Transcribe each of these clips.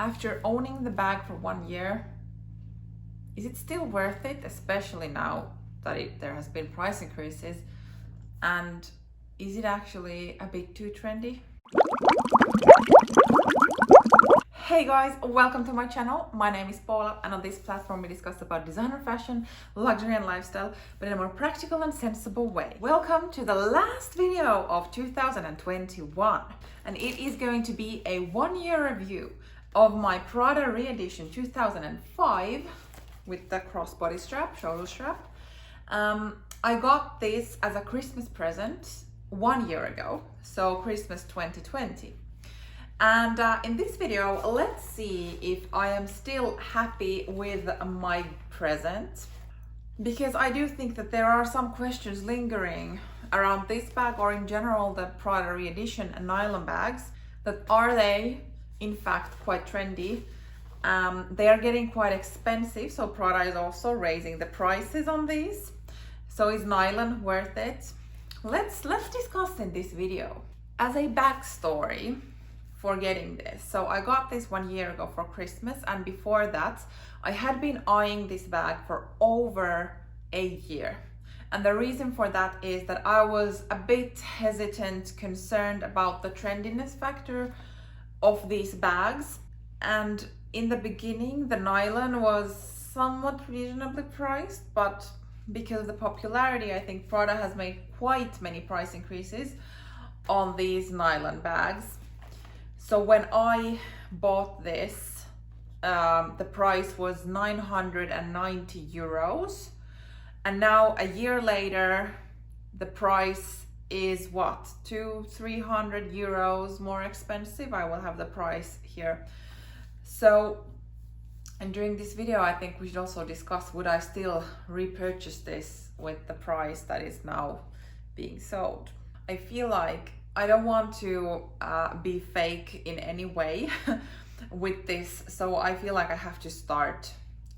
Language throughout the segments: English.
After owning the bag for 1 year, is it still worth it, especially now that there has been price increases? And is it actually a bit too trendy? Hey guys, welcome to my channel. My name is Paula, and on this platform we discuss about designer fashion, luxury and lifestyle, but in a more practical and sensible way. Welcome to the last video of 2021, and it is going to be a 1-year review of my Prada Re-edition 2005 with the crossbody strap, shoulder strap. I got this as a Christmas present 1 year ago, so Christmas 2020. And in this video, let's see if I am still happy with my present, because I do think that there are some questions lingering around this bag, or in general the Prada Re-edition and nylon bags, that are they in fact quite trendy. They are getting quite expensive, so Prada is also raising the prices on these. So is nylon worth it? Let's discuss in this video. As a backstory for getting this, so I got this 1 year ago for Christmas, and before that I had been eyeing this bag for over a year. And the reason for that is that I was a bit hesitant, concerned about the trendiness factor of these bags. And in the beginning the nylon was somewhat reasonably priced, but because of the popularity, I think Prada has made quite many price increases on these nylon bags. So when I bought this, the price was 990 euros. And now a year later, the price is what? 200-300 euros more expensive. I will have the price here. So, and during this video, I think we should also discuss, would I still repurchase this with the price that is now being sold? I feel like I don't want to be fake in any way with this, so I feel like I have to start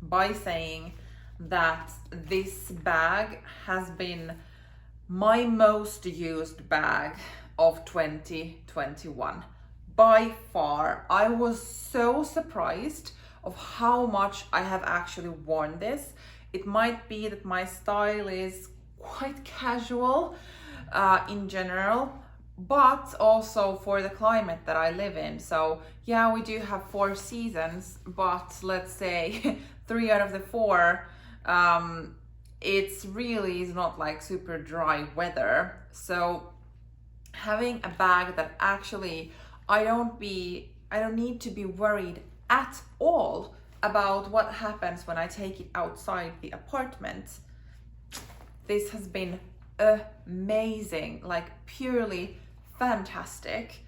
by saying that this bag has been my most used bag of 2021. By far. I was so surprised of how much I have actually worn this. It might be that my style is quite casual in general, but also for the climate that I live in. So yeah, we do have 4 seasons, but let's say 3 out of the 4, it's really is not like super dry weather. So having a bag that actually I don't need to be worried at all about what happens when I take it outside the apartment. This has been amazing, like purely fantastic.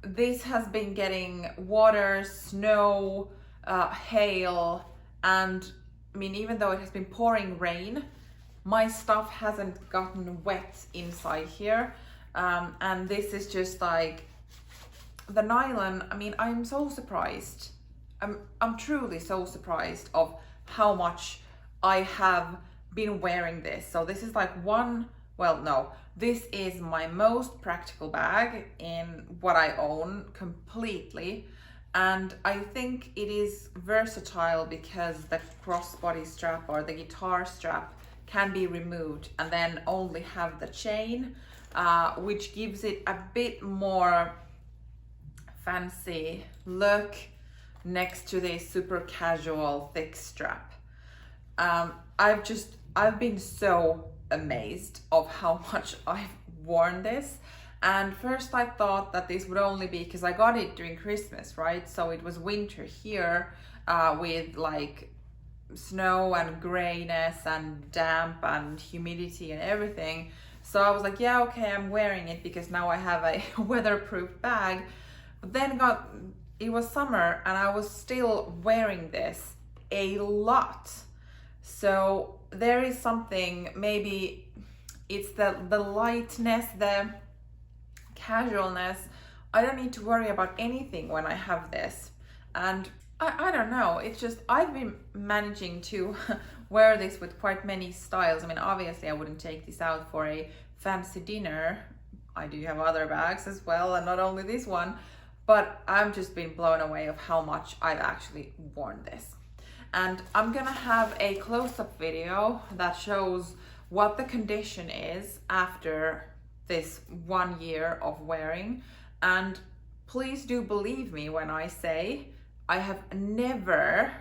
This has been getting water, snow, hail, and I mean, even though it has been pouring rain, my stuff hasn't gotten wet inside here. And this is just like the nylon. I mean, I'm so surprised. I'm truly so surprised of how much I have been wearing this. So this is like this is my most practical bag in what I own completely. And I think it is versatile because the crossbody strap or the guitar strap can be removed and then only have the chain, which gives it a bit more fancy look next to this super casual thick strap. I've been so amazed of how much I've worn this. And first I thought that this would only be because I got it during Christmas, right? So it was winter here with like snow and grayness and damp and humidity and everything. So I was like, yeah, okay, I'm wearing it because now I have a weatherproof bag. But then it was summer and I was still wearing this a lot. So there is something, maybe it's the lightness, the casualness. I don't need to worry about anything when I have this. And I don't know, it's just I've been managing to wear this with quite many styles. I mean, obviously I wouldn't take this out for a fancy dinner. I do have other bags as well, and not only this one, but I've just been blown away of how much I've actually worn this. And I'm gonna have a close-up video that shows what the condition is after this 1 year of wearing. And please do believe me when I say I have never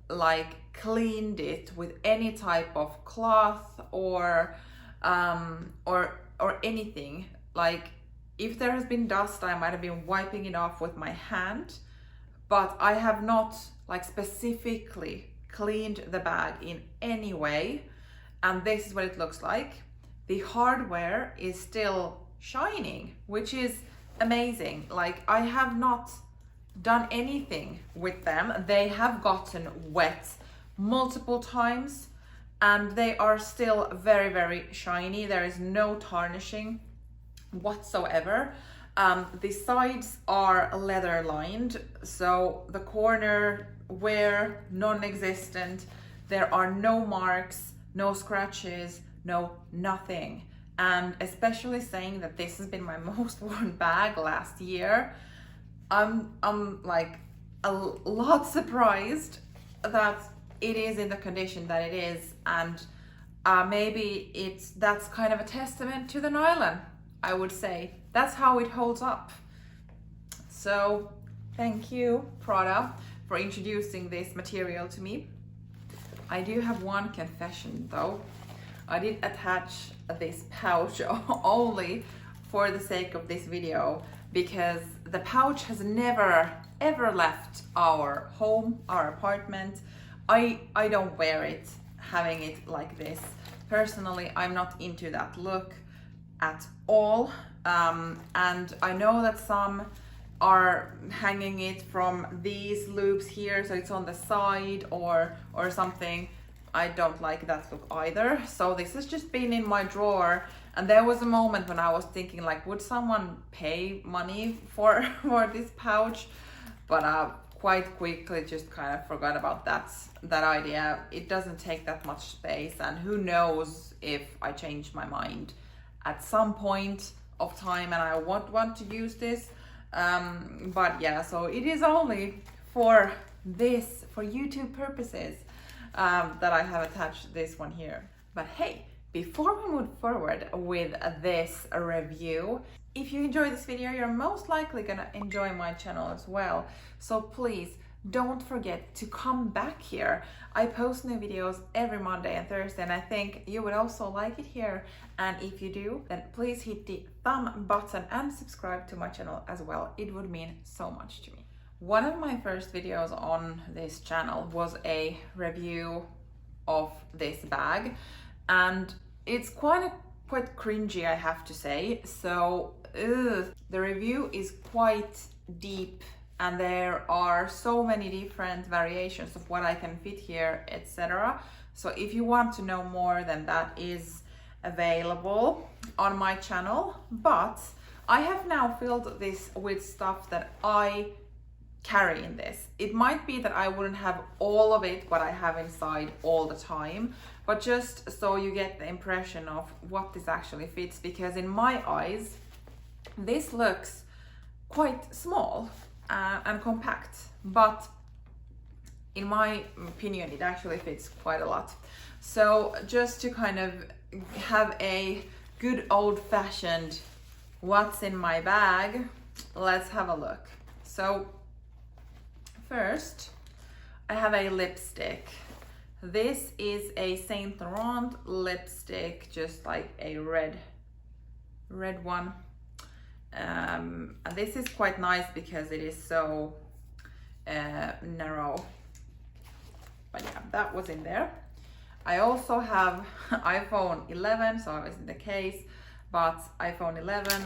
like cleaned it with any type of cloth or anything. Like if there has been dust, I might have been wiping it off with my hand, but I have not like specifically cleaned the bag in any way. And this is what it looks like. The hardware is still shining, which is amazing. Like I have not done anything with them. They have gotten wet multiple times and they are still very, very shiny. There is no tarnishing whatsoever. The sides are leather lined, so the corner wear non-existent. There are no marks, no scratches, no nothing. And especially saying that this has been my most worn bag last year, I'm like a lot surprised that it is in the condition that it is. And maybe that's kind of a testament to the nylon, I would say. That's how it holds up. So thank you, Prada, for introducing this material to me. I do have one confession though. I did attach this pouch only for the sake of this video, because the pouch has never ever left our home, our apartment. I don't wear it, having it like this. Personally, I'm not into that look at all. And I know that some are hanging it from these loops here, so it's on the side or something. I don't like that look either. So this has just been in my drawer, and there was a moment when I was thinking like, would someone pay money for this pouch? But I quite quickly just kind of forgot about that idea. It doesn't take that much space, and who knows if I change my mind at some point of time and I won't want to use this. But yeah, so it is only for YouTube purposes that I have attached this one here. But hey, before we move forward with this review, if you enjoy this video, you're most likely gonna enjoy my channel as well. So please don't forget to come back here. I post new videos every Monday and Thursday, and I think you would also like it here. And if you do, then please hit the thumb button and subscribe to my channel as well. It would mean so much to me. One of my first videos on this channel was a review of this bag, and it's quite cringy, I have to say. So the review is quite deep, and there are so many different variations of what I can fit here, etc. So if you want to know more, then that is available on my channel. But I have now filled this with stuff that I carry in this. It might be that I wouldn't have all of it, what I have inside all the time, but just so you get the impression of what this actually fits, because in my eyes, this looks quite small and compact, but in my opinion, it actually fits quite a lot. So just to kind of have a good old-fashioned what's in my bag, let's have a look. So first, I have a lipstick. This is a Saint Laurent lipstick, just like a red one. And this is quite nice because it is so narrow. But yeah, that was in there. I also have iPhone 11, so I was in the case, but iPhone 11,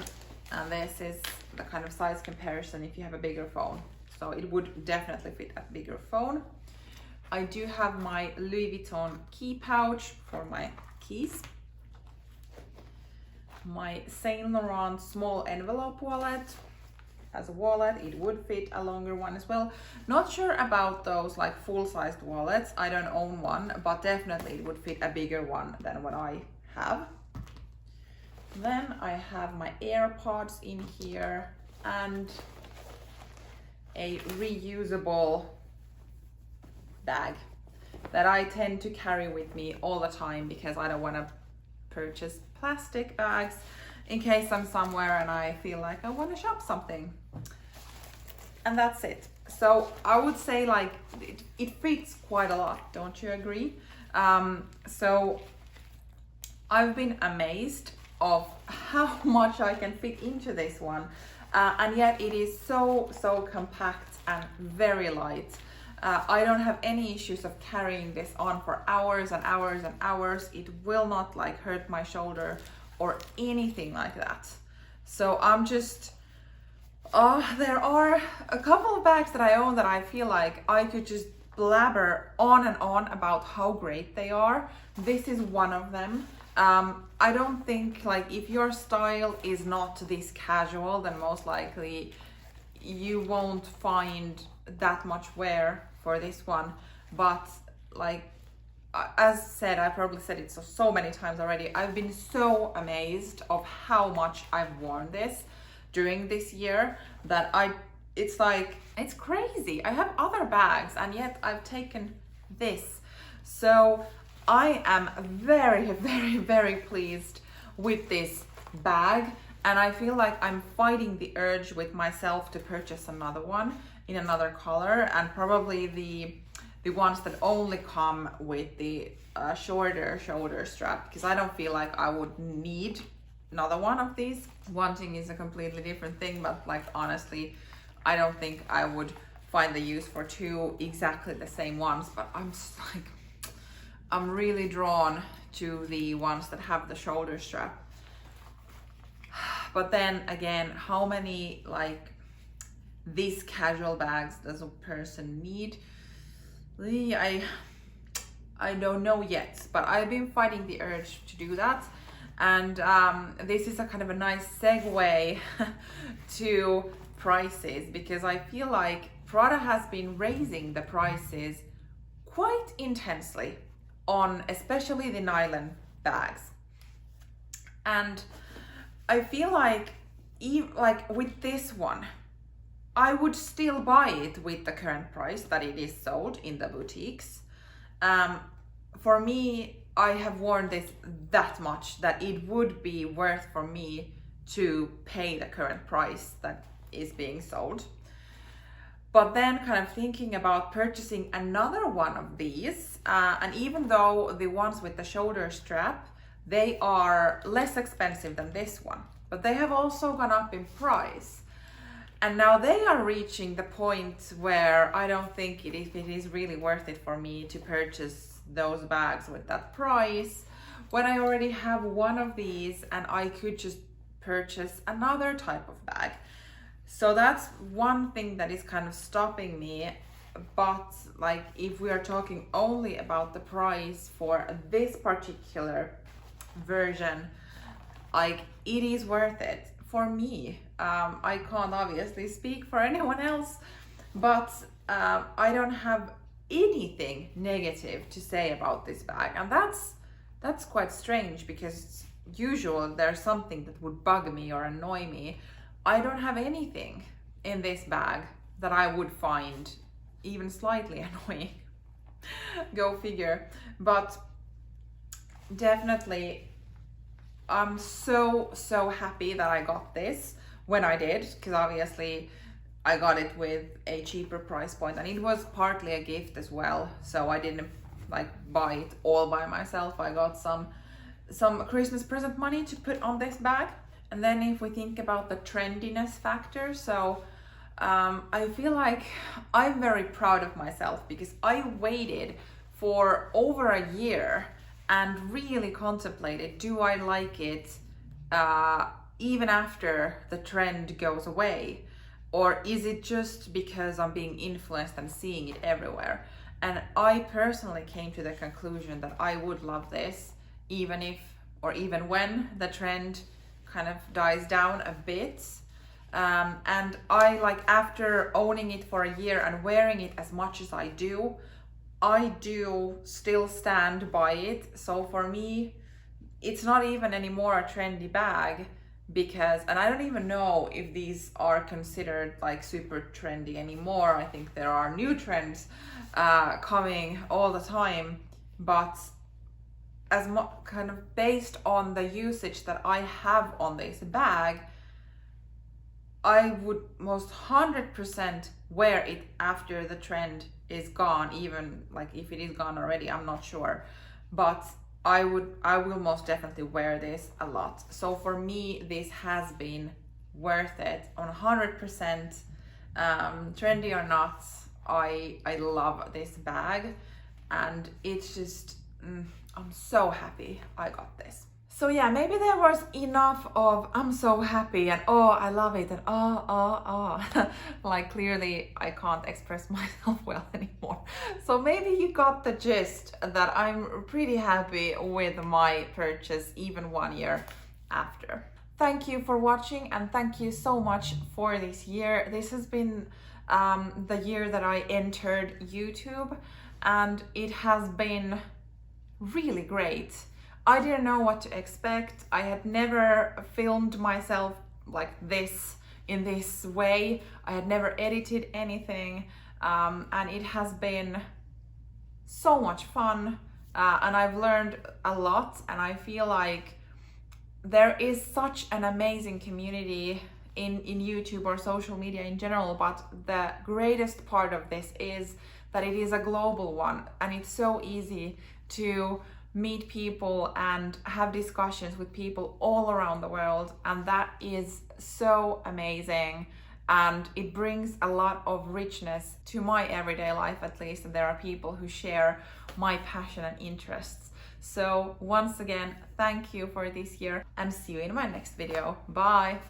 and this is the kind of size comparison if you have a bigger phone. So it would definitely fit a bigger phone. I do have my Louis Vuitton key pouch for my keys. My Saint Laurent small envelope wallet. As a wallet, it would fit a longer one as well. Not sure about those like full-sized wallets. I don't own one, but definitely it would fit a bigger one than what I have. Then I have my AirPods in here, and a reusable bag that I tend to carry with me all the time because I don't want to purchase plastic bags in case I'm somewhere and I feel like I want to shop something. And that's it. So I would say like it fits quite a lot, don't you agree? So I've been amazed of how much I can fit into this one, and yet it is so compact and very light. I don't have any issues of carrying this on for hours and hours and hours. It will not like hurt my shoulder or anything like that. So I'm just, there are a couple of bags that I own that I feel like I could just blabber on and on about how great they are. This is one of them. I don't think, like, if your style is not this casual, then most likely you won't find that much wear for this one. But like, as said, I probably said it so many times already, I've been so amazed of how much I've worn this during this year that it's like, it's crazy. I have other bags and yet I've taken this. So I am very pleased with this bag, and I feel like I'm fighting the urge with myself to purchase another one in another color, and probably the ones that only come with the shorter shoulder strap, because I don't feel like I would need another one of these. Wanting is a completely different thing, but like honestly, I don't think I would find the use for two exactly the same ones. But I'm just like, I'm really drawn to the ones that have the shoulder strap. But then again, how many like these casual bags does a person need? I don't know yet, but I've been fighting the urge to do that. And this is a kind of a nice segue to prices, because I feel like Prada has been raising the prices quite intensely on especially the nylon bags. And I feel like with this one, I would still buy it with the current price that it is sold in the boutiques. For me, I have worn this that much that it would be worth for me to pay the current price that is being sold. But then kind of thinking about purchasing another one of these, and even though the ones with the shoulder strap, they are less expensive than this one, but they have also gone up in price. And now they are reaching the point where I don't think it is really worth it for me to purchase those bags with that price, when I already have one of these and I could just purchase another type of bag. So that's one thing that is kind of stopping me. But like, if we are talking only about the price for this particular version, like, it is worth it for me. I can't obviously speak for anyone else, but I don't have anything negative to say about this bag, and that's quite strange, because usually there's something that would bug me or annoy me. I don't have anything in this bag that I would find even slightly annoying. Go figure. But definitely I'm so happy that I got this when I did, because obviously I got it with a cheaper price point, and it was partly a gift as well, so I didn't like buy it all by myself. I got some Christmas present money to put on this bag. And then if we think about the trendiness factor, so I feel like I'm very proud of myself, because I waited for over a year and really contemplated, do I like it even after the trend goes away? Or is it just because I'm being influenced and seeing it everywhere? And I personally came to the conclusion that I would love this, even if, or even when the trend kind of dies down a bit. And I, like, after owning it for a year and wearing it as much as I do still stand by it. So for me, it's not even anymore a trendy bag. because, and I don't even know if these are considered like super trendy anymore. I think there are new trends coming all the time, but as kind of based on the usage that I have on this bag, I would most 100% wear it after the trend is gone, even like if it is gone already, I'm not sure, but I will most definitely wear this a lot. So for me, this has been worth it on 100%. Trendy or not, I love this bag, and it's just I'm so happy I got this. So yeah, maybe there was enough of I'm so happy and oh I love it and like clearly I can't express myself well anymore. So maybe you got the gist that I'm pretty happy with my purchase even 1 year after. Thank you for watching, and thank you so much for this year. This has been the year that I entered YouTube, and it has been really great. I didn't know what to expect. I had never filmed myself like this in this way. I had never edited anything, and it has been so much fun, and I've learned a lot, and I feel like there is such an amazing community in YouTube or social media in general, but the greatest part of this is that it is a global one, and it's so easy to meet people and have discussions with people all around the world, and that is so amazing, and it brings a lot of richness to my everyday life, at least, and there are people who share my passion and interests. So once again, thank you for this year, and see you in my next video. Bye.